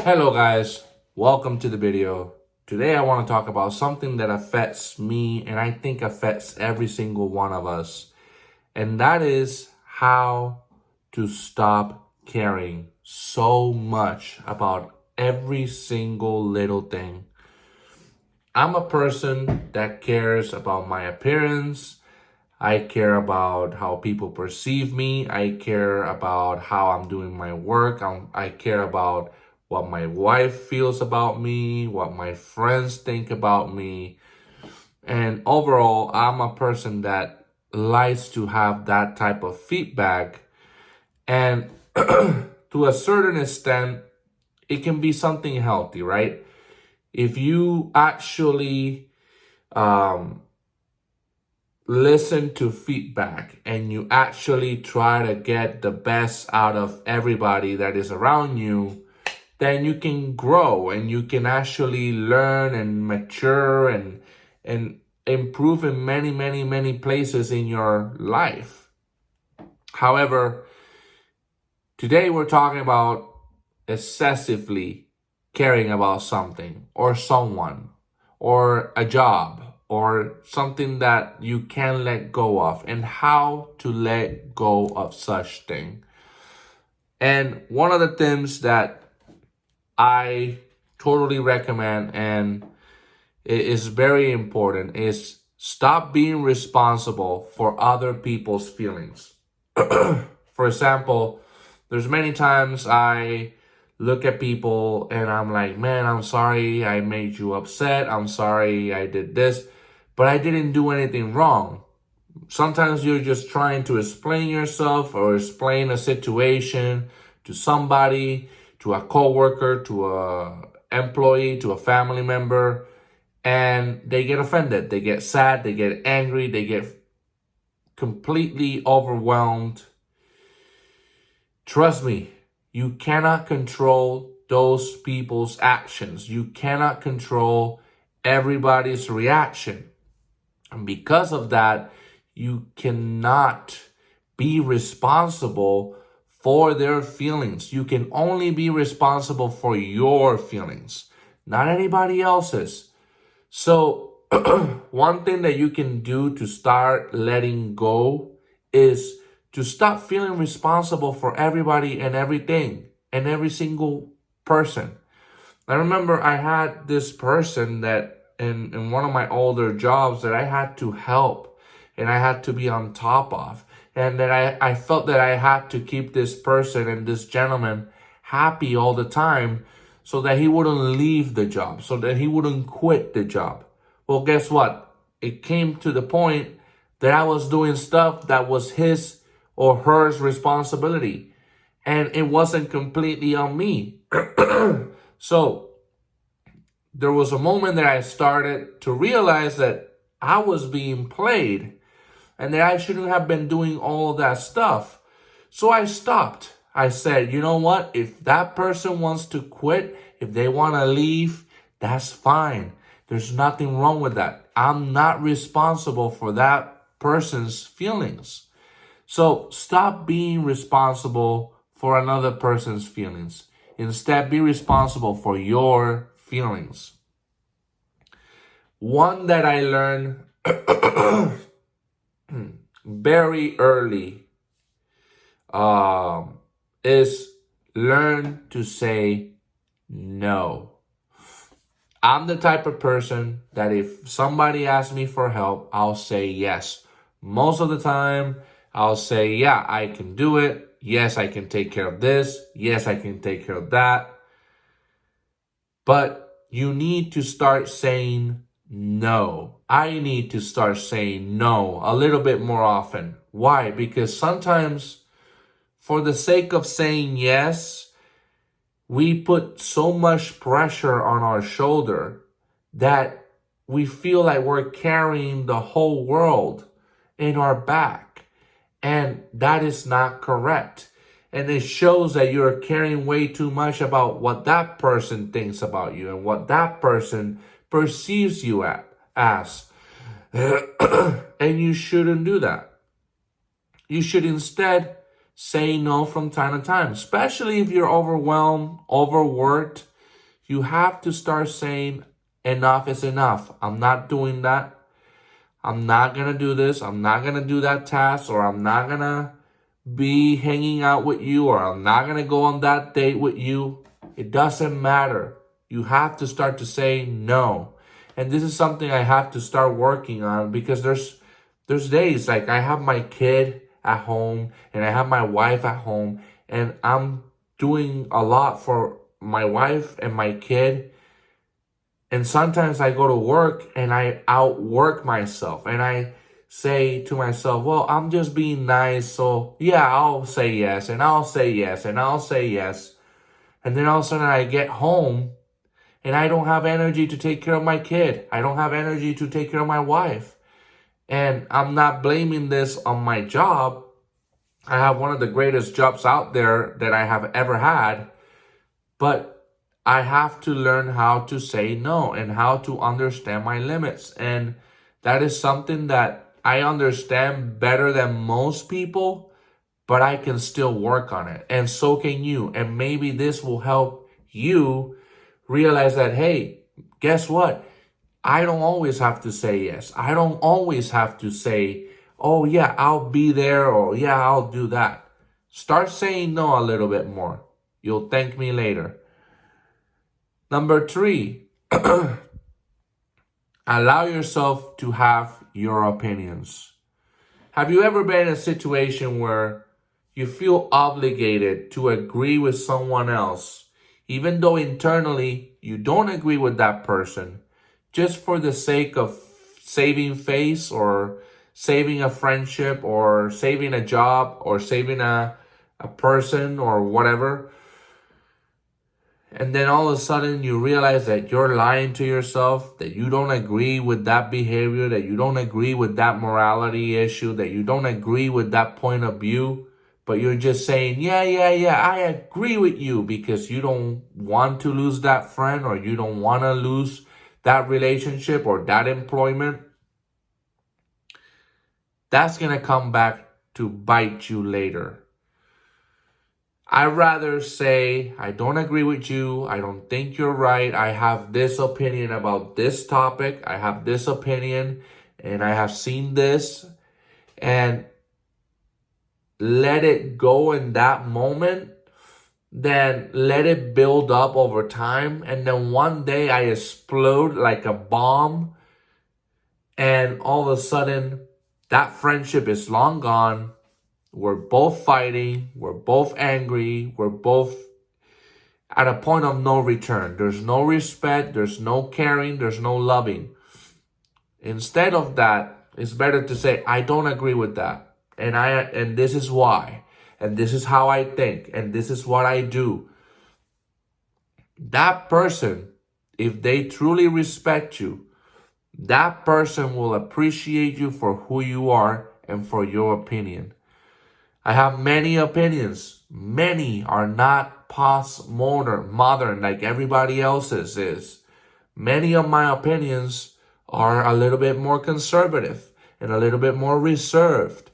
Hello guys, welcome to the video. Today I want to talk about something that affects me and I think affects every single one of us. And that is how to stop caring so much about every single little thing. I'm a person that cares about my appearance. I care about how people perceive me. I care about how I'm doing my work. I care about what my wife feels about me, what my friends think about me. And overall, I'm a person that likes to have that type of feedback. And to a certain extent, it can be something healthy, right? If you actually listen to feedback and you actually try to get the best out of everybody that is around you, then you can grow and you can actually learn and mature and improve in many places in your life. However, today we're talking about excessively caring about something or someone or a job or something that you can let go of and how to let go of such thing. And one of the things that I totally recommend and it is very important is stop being responsible for other people's feelings. For example, there's many times I look at people and I'm like, man, I'm sorry I made you upset. I'm sorry I did this, but I didn't do anything wrong. Sometimes you're just trying to explain yourself or explain a situation to somebody, to a coworker, to a employee, to a family member, and they get offended. They get sad, they get angry, they get completely overwhelmed. Trust me, you cannot control those people's actions. You cannot control everybody's reaction. And because of that, you cannot be responsible for their feelings. You can only be responsible for your feelings, not anybody else's. So one thing that you can do to start letting go is to stop feeling responsible for everybody and everything and every single person. I remember I had this person that in one of my older jobs that I had to help and I had to be on top of. And that I felt that I had to keep this person and this gentleman happy all the time so that he wouldn't leave the job, so that he wouldn't quit the job. Well, guess what? It came to the point that I was doing stuff that was his or hers responsibility. And it wasn't completely on me. So there was a moment that I started to realize that I was being played and that I shouldn't have been doing all of that stuff. So I stopped. I said, you know what? If that person wants to quit, if they want to leave, that's fine. There's nothing wrong with that. I'm not responsible for that person's feelings. So stop being responsible for another person's feelings. Instead, be responsible for your feelings. One that I learned very early is learn to say no. I'm the type of person that if somebody asks me for help, I'll say yes. Most of the time, I'll say, yeah, I can do it. Yes, I can take care of this. Yes, I can take care of that. But you need to start saying no. I need to start saying no a little bit more often. Why? Because sometimes for the sake of saying yes, we put so much pressure on our shoulder that we feel like we're carrying the whole world in our back. And that is not correct. And it shows that you're caring way too much about what that person thinks about you and what that person perceives you as. And you shouldn't do that. You should instead say no from time to time, especially if you're overwhelmed, overworked, You have to start saying enough is enough. I'm not doing that. I'm not going to do this. I'm not going to do that task, or I'm not going to be hanging out with you, or I'm not going to go on that date with you. It doesn't matter. You have to start to say no. And this is something I have to start working on, because there's days like I have my kid at home and I have my wife at home, and I'm doing a lot for my wife and my kid. And sometimes I go to work and I outwork myself, and I say to myself, well, I'm just being nice. So yeah, I'll say yes, and I'll say yes, and I'll say yes. And then all of a sudden I get home and I don't have energy to take care of my kid. I don't have energy to take care of my wife. And I'm not blaming this on my job. I have one of the greatest jobs out there that I have ever had. But I have to learn how to say no and how to understand my limits. And that is something that I understand better than most people, but I can still work on it. And so can you. And maybe this will help you realize that, hey, guess what? I don't always have to say yes. I don't always have to say, oh yeah, I'll be there, or yeah, I'll do that. Start saying no a little bit more. You'll thank me later. Number 3, allow yourself to have your opinions. Have you ever been in a situation where you feel obligated to agree with someone else, even though internally you don't agree with that person, just for the sake of saving face, or saving a friendship, or saving a job, or saving a person, or whatever? And then all of a sudden you realize that you're lying to yourself, that you don't agree with that behavior, that you don't agree with that morality issue, that you don't agree with that point of view, but you're just saying, yeah, I agree with you, because you don't want to lose that friend, or you don't want to lose that relationship or that employment. That's going to come back to bite you later. I'd rather say, I don't agree with you. I don't think you're right. I have this opinion about this topic. I have this opinion, and I have seen this, and let it go in that moment, then let it build up over time. And then one day I explode like a bomb, and all of a sudden that friendship is long gone. We're both fighting. We're both angry. We're both at a point of no return. There's no respect. There's no caring. There's no loving. Instead of that, it's better to say, I don't agree with that. And this is why. And this is how I think. And this is what I do. That person, if they truly respect you, that person will appreciate you for who you are and for your opinion. I have many opinions. Many are not modern like everybody else's is. Many of my opinions are a little bit more conservative and a little bit more reserved.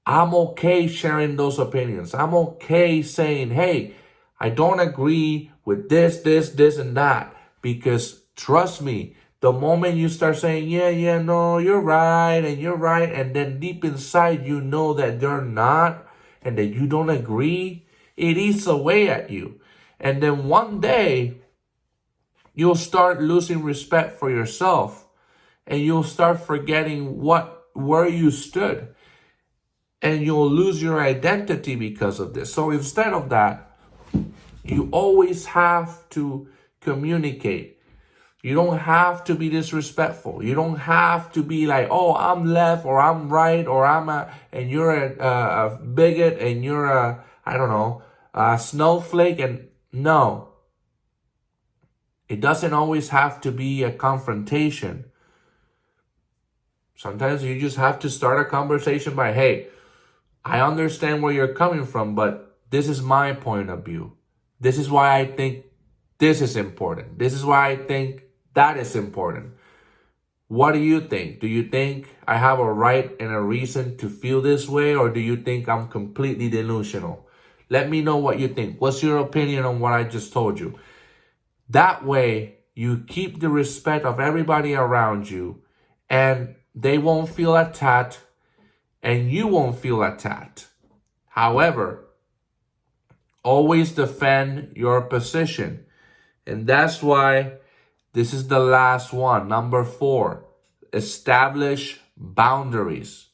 I'm okay sharing those opinions. I'm okay saying, hey, I don't agree with this, and that. Because trust me, the moment you start saying, yeah, no, you're right, and then deep inside you know that they're not, and that you don't agree, it eats away at you. And then one day, you'll start losing respect for yourself, and you'll start forgetting where you stood, and you'll lose your identity because of this. So instead of that, you always have to communicate. You don't have to be disrespectful. You don't have to be like, oh, I'm left, or I'm right, or and you're a bigot, and you're a snowflake. And no, it doesn't always have to be a confrontation. Sometimes you just have to start a conversation by, hey, I understand where you're coming from, but this is my point of view. This is why I think this is important. This is why I think that is important. What do you think? Do you think I have a right and a reason to feel this way, or do you think I'm completely delusional? Let me know what you think. What's your opinion on what I just told you? That way, you keep the respect of everybody around you, and they won't feel attacked, and you won't feel attacked. However, always defend your position. And that's why this is the last one. Number 4, establish boundaries.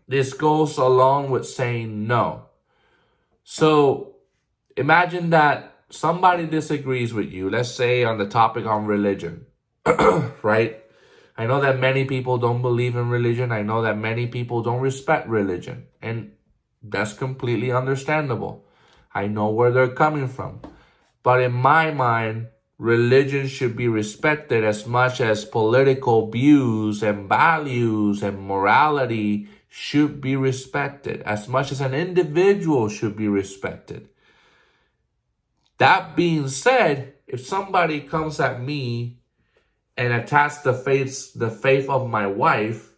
This goes along with saying no. So imagine that somebody disagrees with you, let's say on the topic on religion, right? I know that many people don't believe in religion. I know that many people don't respect religion. And that's completely understandable. I know where they're coming from. But in my mind, religion should be respected as much as political views and values and morality should be respected, as much as an individual should be respected. That being said, if somebody comes at me and attacks the faith of my wife,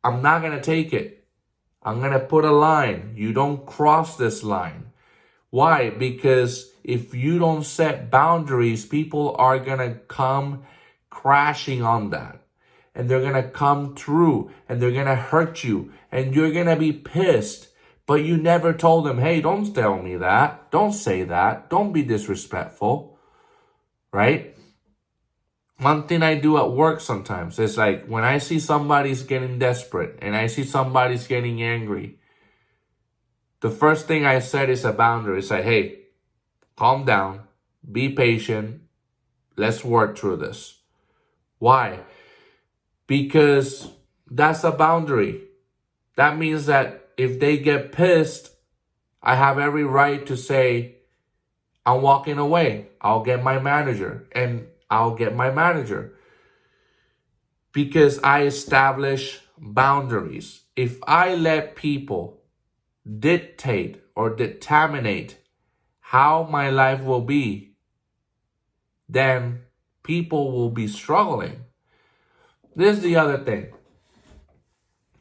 I'm not going to take it. I'm going to put a line. You don't cross this line. Why? Because if you don't set boundaries, people are going to come crashing on that. And they're going to come through and they're going to hurt you. And you're going to be pissed. But you never told them, hey, don't tell me that. Don't say that. Don't be disrespectful. Right? One thing I do at work sometimes is like when I see somebody's getting desperate and I see somebody's getting angry, the first thing I said is a boundary. It's like, hey, calm down, be patient, let's work through this. Why? Because that's a boundary. That means that if they get pissed, I have every right to say, I'm walking away. I'll get my manager. And I'll get my manager. Because I establish boundaries. If I let people dictate or determinate how my life will be, then people will be struggling. This is the other thing.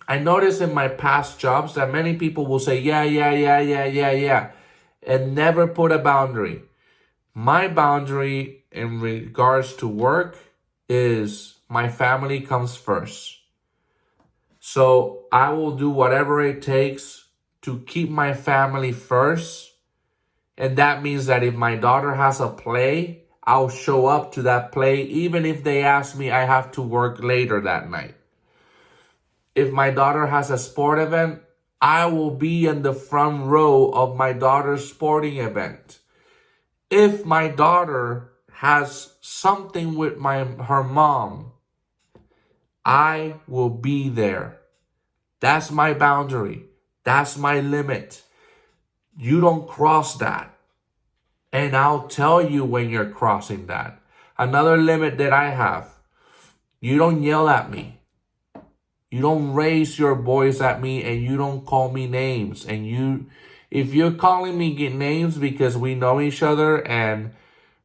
I noticed in my past jobs that many people will say, yeah, and never put a boundary. My boundary in regards to work is my family comes first. So I will do whatever it takes to keep my family first. And that means that if my daughter has a play, I'll show up to that play, even if they ask me I have to work later that night. If my daughter has a sport event, I will be in the front row of my daughter's sporting event. If my daughter has something with her mom, I will be there. That's my boundary. That's my limit. You don't cross that. And I'll tell you when you're crossing that. Another limit that I have, you don't yell at me. You don't raise your voice at me and you don't call me names. And if you're calling me names because we know each other and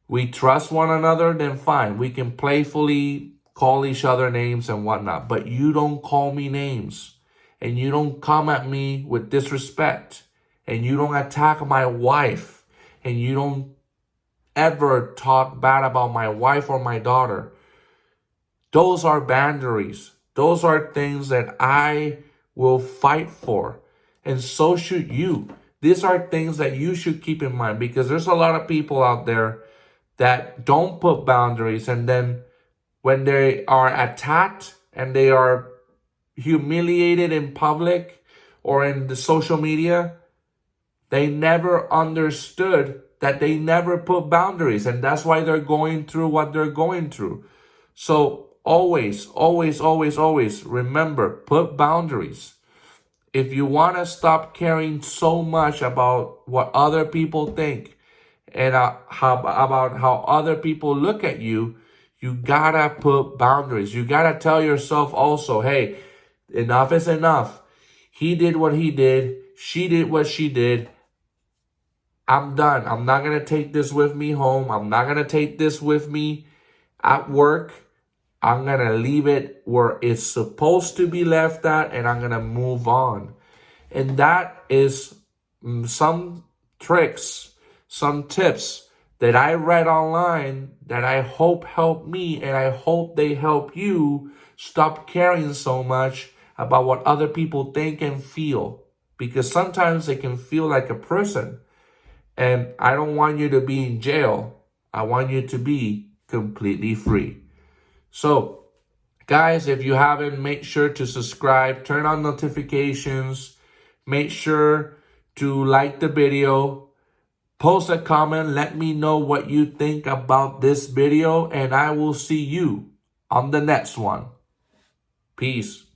we trust one another, then fine. We can playfully call each other names and whatnot. But you don't call me names. And you don't come at me with disrespect. And you don't attack my wife. And you don't ever talk bad about my wife or my daughter. Those are boundaries. Those are things that I will fight for. And so should you. These are things that you should keep in mind, because there's a lot of people out there that don't put boundaries, and then when they are attacked and they are humiliated in public or in the social media, they never understood that they never put boundaries, and that's why they're going through what they're going through. So always remember, put boundaries. If you want to stop caring so much about what other people think and about how other people look at you, you gotta put boundaries. You gotta tell yourself also, hey, enough is enough. He did what he did. She did what she did. I'm done. I'm not going to take this with me home. I'm not going to take this with me at work. I'm going to leave it where it's supposed to be left at, and I'm going to move on. And that is some tricks, some tips that I read online that I hope help me, and I hope they help you stop caring so much about what other people think and feel, because sometimes they can feel like a prison, and I don't want you to be in jail. I want you to be completely free. So, guys, if you haven't, make sure to subscribe, turn on notifications, make sure to like the video, post a comment, let me know what you think about this video, and I will see you on the next one. Peace.